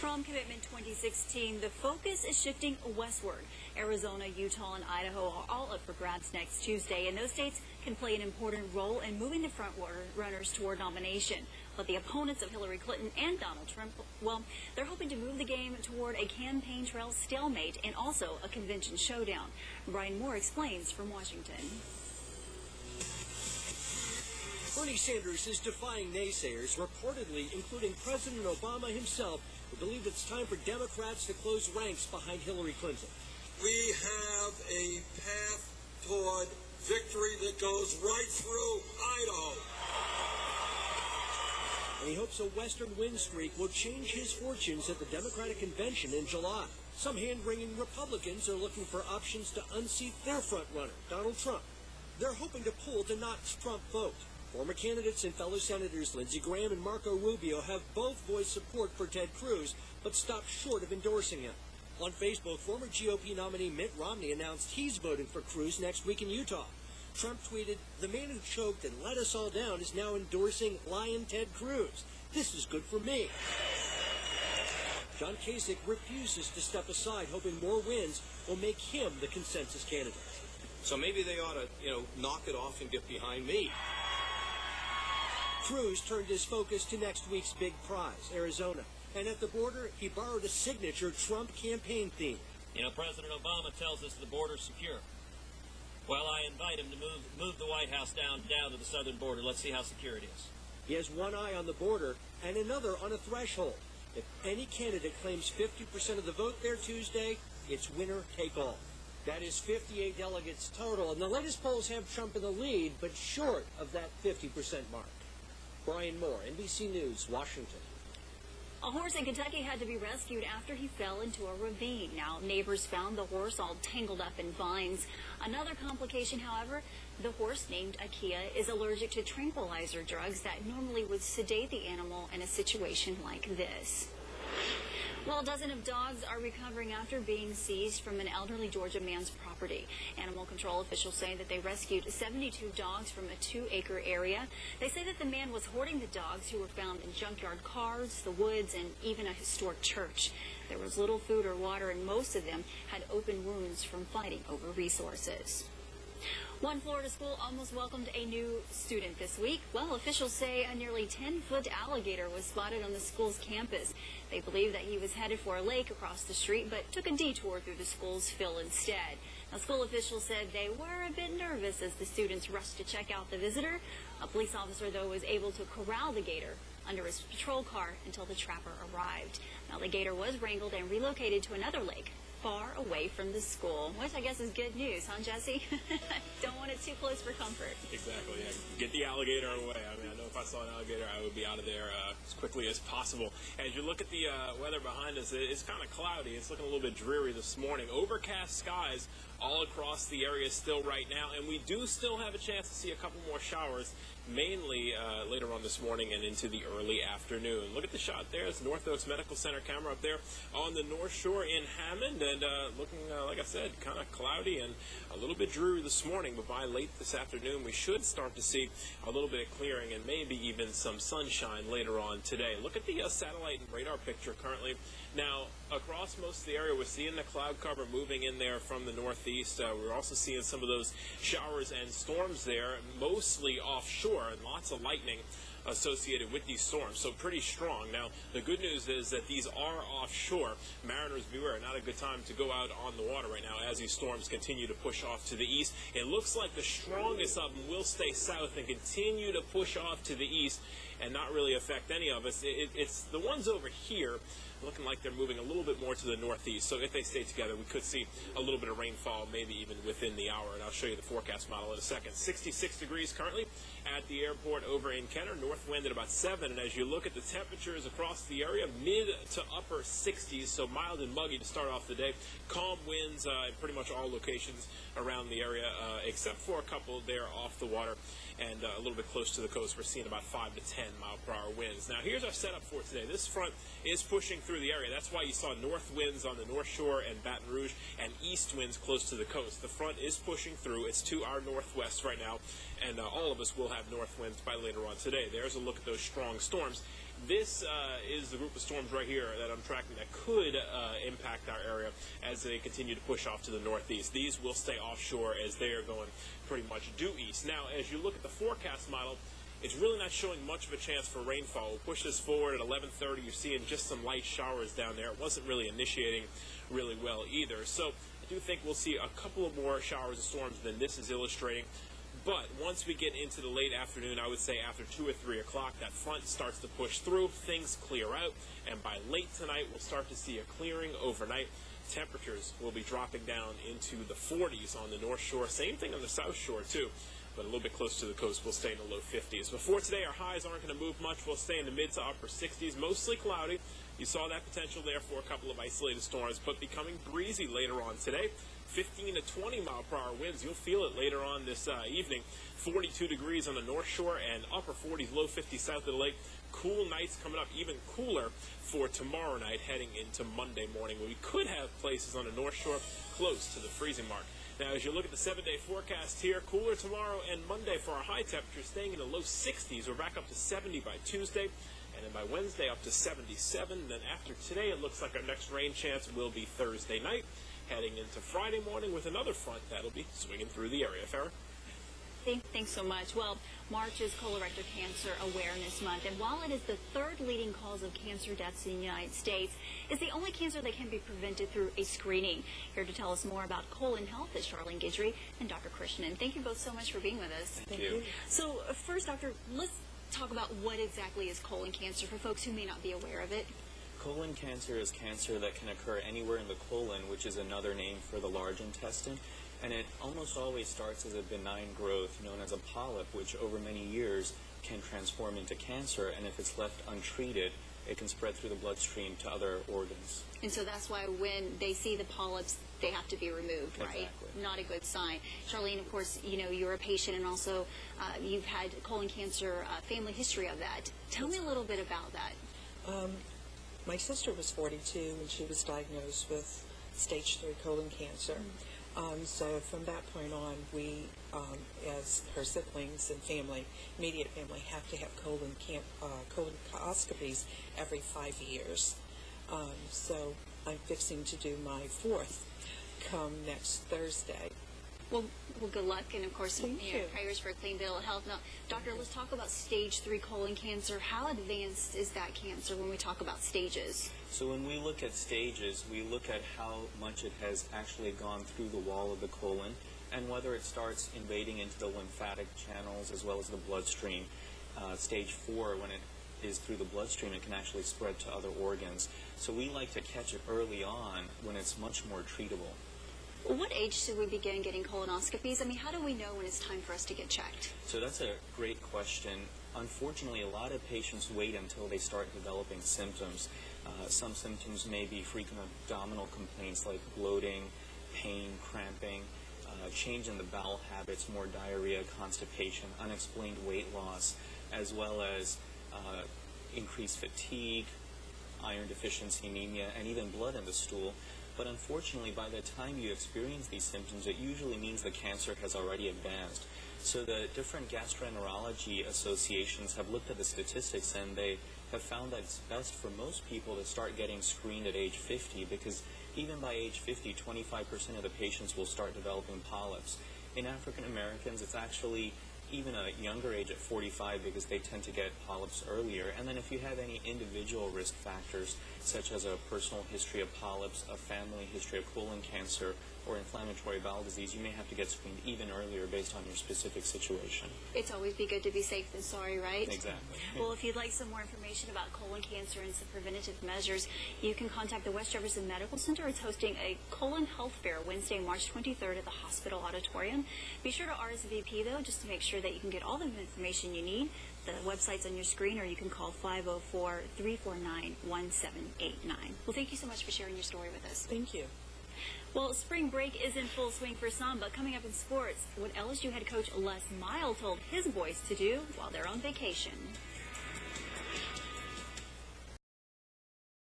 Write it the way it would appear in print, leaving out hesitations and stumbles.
From Commitment 2016, the focus is shifting westward. Arizona, Utah, and Idaho are all up for grabs next Tuesday, and those states can play an important role in moving the front runners toward nomination. But the opponents of Hillary Clinton and Donald Trump, well, they're hoping to move the game toward a campaign trail stalemate and also a convention showdown. Brian Moore explains from Washington. Bernie Sanders is defying naysayers, reportedly including President Obama himself, who believe it's time for Democrats to close ranks behind Hillary Clinton. We have a path toward victory that goes right through Idaho. And he hopes a western win streak will change his fortunes at the Democratic convention in July. Some hand-wringing Republicans are looking for options to unseat their frontrunner, Donald Trump. They're hoping to pull to notch Trump vote. Former candidates and fellow senators Lindsey Graham and Marco Rubio have both voiced support for Ted Cruz, but stopped short of endorsing him. On Facebook, former GOP nominee Mitt Romney announced he's voting for Cruz next week in Utah. Trump tweeted, "The man who choked and let us all down is now endorsing Lion Ted Cruz. This is good for me." John Kasich refuses to step aside, hoping more wins will make him the consensus candidate. So maybe they ought to, knock it off and get behind me. Cruz turned his focus to next week's big prize, Arizona. And at the border, he borrowed a signature Trump campaign theme. President Obama tells us the border's secure. Well, I invite him to move the White House down to the southern border. Let's see how secure it is. He has one eye on the border and another on a threshold. If any candidate claims 50% of the vote there Tuesday, it's winner take all. That is 58 delegates total, and the latest polls have Trump in the lead, but short of that 50% mark. Brian Moore, NBC News, Washington. A horse in Kentucky had to be rescued after he fell into a ravine. Now, neighbors found the horse all tangled up in vines. Another complication, however, the horse named Akia is allergic to tranquilizer drugs that normally would sedate the animal in a situation like this. Well, a dozen of dogs are recovering after being seized from an elderly Georgia man's property. Animal control officials say that they rescued 72 dogs from a 2-acre area. They say that the man was hoarding the dogs who were found in junkyard cars, the woods, and even a historic church. There was little food or water, and most of them had open wounds from fighting over resources. One Florida school almost welcomed a new student this week. Well, officials say a nearly 10-foot alligator was spotted on the school's campus. They believe that he was headed for a lake across the street, but took a detour through the school's fill instead. Now, school officials said they were a bit nervous as the students rushed to check out the visitor. A police officer, though, was able to corral the gator under his patrol car until the trapper arrived. Now, the gator was wrangled and relocated to another lake far away from the school, which I guess is good news, huh, Jesse? Don't want it too close for comfort. Exactly. Yeah. Get the alligator away. I know if I saw an alligator, I would be out of there as quickly as possible. As you look at the weather behind us, it's kind of cloudy. It's looking a little bit dreary this morning. Overcast skies all across the area still right now, and we do still have a chance to see a couple more showers, mainly later on this morning and into the early afternoon. Look at the shot there. It's North Oaks Medical Center camera up there on the North Shore in Hammond, and looking, like I said, kind of cloudy and a little bit dreary this morning, but by late this afternoon we should start to see a little bit of clearing and maybe even some sunshine later on today. Look at the satellite and radar picture currently. Now, across most of the area, we're seeing the cloud cover moving in there from the northeast. We're also seeing some of those showers and storms there, mostly offshore, and lots of lightning associated with these storms, so pretty strong. Now, the good news is that these are offshore. Mariners beware, not a good time to go out on the water right now as these storms continue to push off to the east. It looks like the strongest of them will stay south and continue to push off to the east and not really affect any of us. It's the ones over here looking like they're moving a little bit more to the northeast. So if they stay together, we could see a little bit of rainfall, maybe even within the hour. And I'll show you the forecast model in a second. 66 degrees currently at the airport over in Kenner. North wind at about 7. And as you look at the temperatures across the area, mid to upper 60s. So mild and muggy to start off the day. Calm winds in pretty much all locations around the area, except for a couple there off the water and a little bit close to the coast. We're seeing about 5 to 10 mile per hour winds. Now, here's our setup for today. This front is pushing through the area. That's why you saw north winds on the North Shore and Baton Rouge and east winds close to the coast. The front is pushing through. It's to our northwest right now, and all of us will have north winds by later on today. There's a look at those strong storms. This is the group of storms right here that I'm tracking that could impact our area as they continue to push off to the northeast. These will stay offshore as they are going pretty much due east. Now, as you look at the forecast model, it's really not showing much of a chance for rainfall. We'll push this forward at 11:30. You're seeing just some light showers down there. It wasn't really initiating really well either. So I do think we'll see a couple of more showers and storms than this is illustrating. But once we get into the late afternoon, I would say after 2 or 3 o'clock, that front starts to push through, things clear out, and by late tonight, we'll start to see a clearing overnight. Temperatures will be dropping down into the 40s on the North Shore. Same thing on the South Shore, too, but a little bit closer to the coast, we'll stay in the low 50s. Before today, our highs aren't going to move much. We'll stay in the mid to upper 60s, mostly cloudy. You saw that potential there for a couple of isolated storms, but becoming breezy later on today. 15 to 20 mile per hour winds. You'll feel it later on this evening. 42 degrees on the North Shore and upper 40s, low 50s south of the lake. Cool nights coming up, even cooler for tomorrow night heading into Monday morning. We could have places on the North Shore close to the freezing mark. Now, as you look at the 7-day forecast here, cooler tomorrow and Monday for our high temperatures, staying in the low 60s. We're back up to 70 by Tuesday, and then by Wednesday up to 77. Then after today, it looks like our next rain chance will be Thursday night, heading into Friday morning with another front that'll be swinging through the area. Farrah? Thanks so much. Well, March is Colorectal Cancer Awareness Month, and while it is the third leading cause of cancer deaths in the United States, it's the only cancer that can be prevented through a screening. Here to tell us more about colon health is Charlene Guidry and Dr. Krishnan. Thank you both so much for being with us. Thank you. So first, Doctor, let's talk about what exactly is colon cancer for folks who may not be aware of it. Colon cancer is cancer that can occur anywhere in the colon, which is another name for the large intestine. And it almost always starts as a benign growth known as a polyp, which over many years can transform into cancer. And if it's left untreated, it can spread through the bloodstream to other organs. And so that's why when they see the polyps, they have to be removed, right? Exactly. Not a good sign. Charlene, of course, you know, you're a patient and also you've had colon cancer family history of that. Tell me a little bit about that. My sister was 42 when she was diagnosed with stage 3 colon cancer. So from that point on, we, as her siblings and family, immediate family, have to have colonoscopies every 5 years. So I'm fixing to do my 4th come next Thursday. Well, good luck, and of course, Thank you. prayers for a clean bill of health. Now, doctor, let's talk about stage 3 colon cancer. How advanced is that cancer when we talk about stages? So when we look at stages, we look at how much it has actually gone through the wall of the colon and whether it starts invading into the lymphatic channels as well as the bloodstream. Stage 4, when it is through the bloodstream, it can actually spread to other organs. So we like to catch it early on when it's much more treatable. What age should we begin getting colonoscopies? I mean, how do we know when it's time for us to get checked? So that's a great question. Unfortunately, a lot of patients wait until they start developing symptoms. Some symptoms may be frequent abdominal complaints like bloating, pain, cramping, change in the bowel habits, more diarrhea, constipation, unexplained weight loss, as well as increased fatigue, iron deficiency, anemia, and even blood in the stool. But unfortunately, by the time you experience these symptoms, it usually means the cancer has already advanced. So the different gastroenterology associations have looked at the statistics, and they have found that it's best for most people to start getting screened at age 50, because even by age 50, 25% of the patients will start developing polyps. In African Americans, it's actually even a younger age at 45 because they tend to get polyps earlier. And then if you have any individual risk factors, such as a personal history of polyps, a family history of colon cancer, or inflammatory bowel disease, you may have to get screened even earlier based on your specific situation. It's always be good to be safe than sorry, right? Exactly. Well, if you'd like some more information about colon cancer and some preventative measures, you can contact the West Jefferson Medical Center. It's hosting a colon health fair Wednesday, March 23rd at the hospital auditorium. Be sure to RSVP, though, just to make sure that you can get all the information you need. The website's on your screen, or you can call 504-349-1789. Well, thank you so much for sharing your story with us. Thank you. Well, spring break is in full swing for some, but coming up in sports, what LSU head coach Les Miles told his boys to do while they're on vacation.